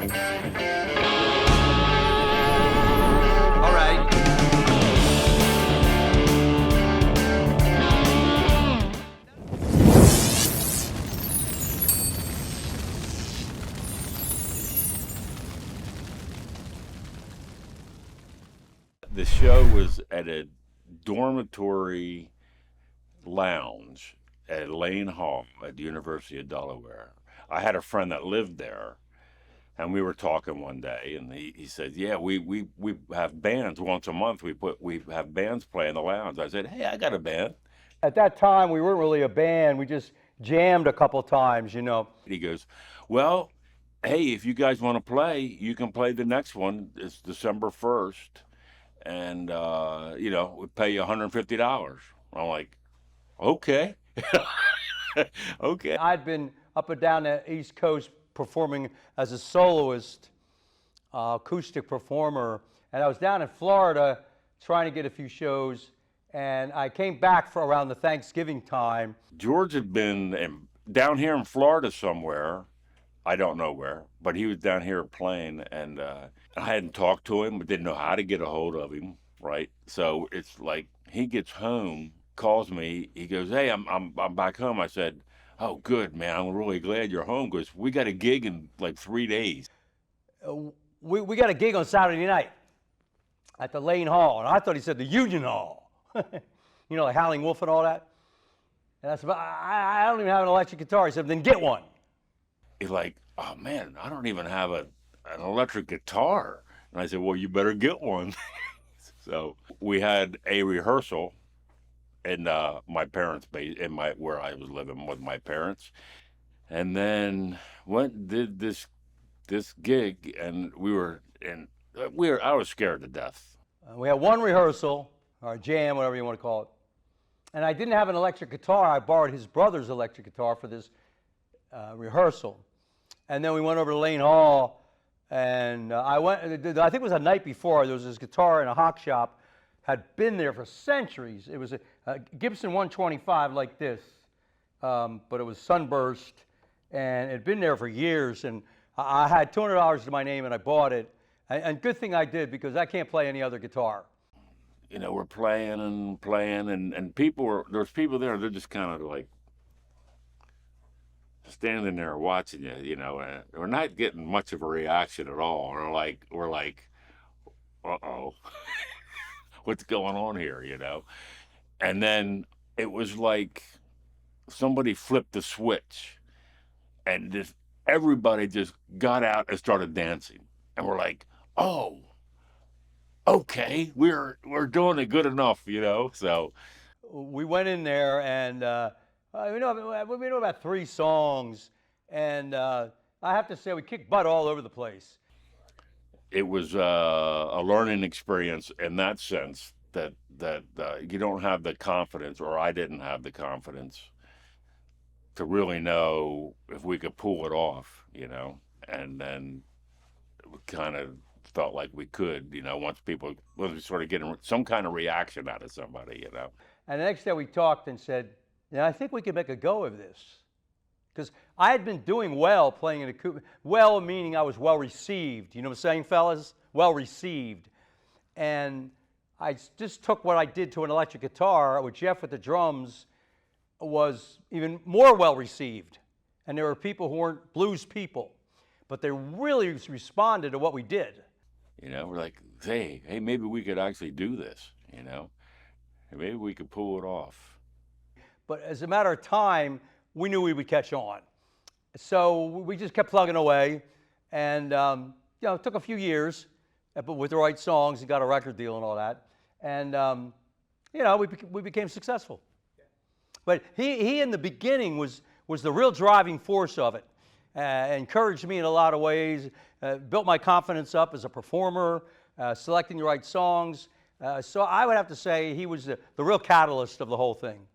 All right. The show was at a dormitory lounge at Lane Hall at the University of Delaware. I had a friend that lived there, and we were talking one day, and he said, "Yeah, we have bands once a month. We have bands play in the lounge." I said, "Hey, I got a band." At that time, we weren't really a band. We just jammed a couple times, you know. He goes, "Well, hey, if you guys want to play, you can play the next one. It's December 1st, and we pay you $150." I'm like, "Okay." Okay. I'd been up and down the East Coast performing as a soloist, acoustic performer, and I was down in Florida trying to get a few shows, and I came back for around the Thanksgiving time. George had been down here in Florida somewhere. I don't know where, but he was down here playing, and I hadn't talked to him, but didn't know how to get a hold of him, right? So it's like he gets home, calls me, he goes, "Hey, I'm back home." I said, "Oh, good, man. I'm really glad you're home because we got a gig in like 3 days." We got a gig on Saturday night at the Lane Hall, and I thought he said the Union Hall. You know, like Howling Wolf and all that. And I said, I don't even have an electric guitar. He said, "Then get one." He's like, "Oh, man, I don't even have an electric guitar." And I said, "Well, you better get one." So we had a rehearsal in my parents' base, where I was living with my parents, and then did this gig, and I was scared to death. We had one rehearsal, or jam, whatever you want to call it. And I didn't have an electric guitar. I borrowed his brother's electric guitar for this rehearsal. And then we went over to Lane Hall, and I think it was the night before, there was this guitar in a hock shop, had been there for centuries. It was a Gibson 125 like this, but it was sunburst, and it had been there for years, and I had $200 to my name, and I bought it. And good thing I did, because I can't play any other guitar. You know, we're playing, and there's people there, they're just kind of like standing there watching you, you know, and we're not getting much of a reaction at all. We're like, uh-oh, what's going on here, you know? And then it was like somebody flipped the switch, and just everybody just got out and started dancing. And we're like, "Oh, okay, we're doing it good enough," you know. So We went in there, and we know about 3 songs, and I have to say we kicked butt all over the place. it was a learning experience in that sense that you don't have the confidence, or I didn't have the confidence to really know if we could pull it off, you know. And then we kind of felt like we could, you know, once we sort of getting some kind of reaction out of somebody, you know. And the next day we talked and said, "Yeah, I think we could make a go of this." Because I had been doing well playing in acoustic, well meaning I was well received. You know what I'm saying, fellas? Well received. And I just took what I did to an electric guitar with Jeff with the drums, was even more well received. And there were people who weren't blues people, but they really responded to what we did. You know, we're like, hey, maybe we could actually do this, you know. Maybe we could pull it off. But as a matter of time, we knew we would catch on. So we just kept plugging away, and it took a few years, but with the right songs, we got a record deal and all that, and we became successful. But he in the beginning was the real driving force of it. Encouraged me in a lot of ways, built my confidence up as a performer, selecting the right songs. So I would have to say he was the real catalyst of the whole thing.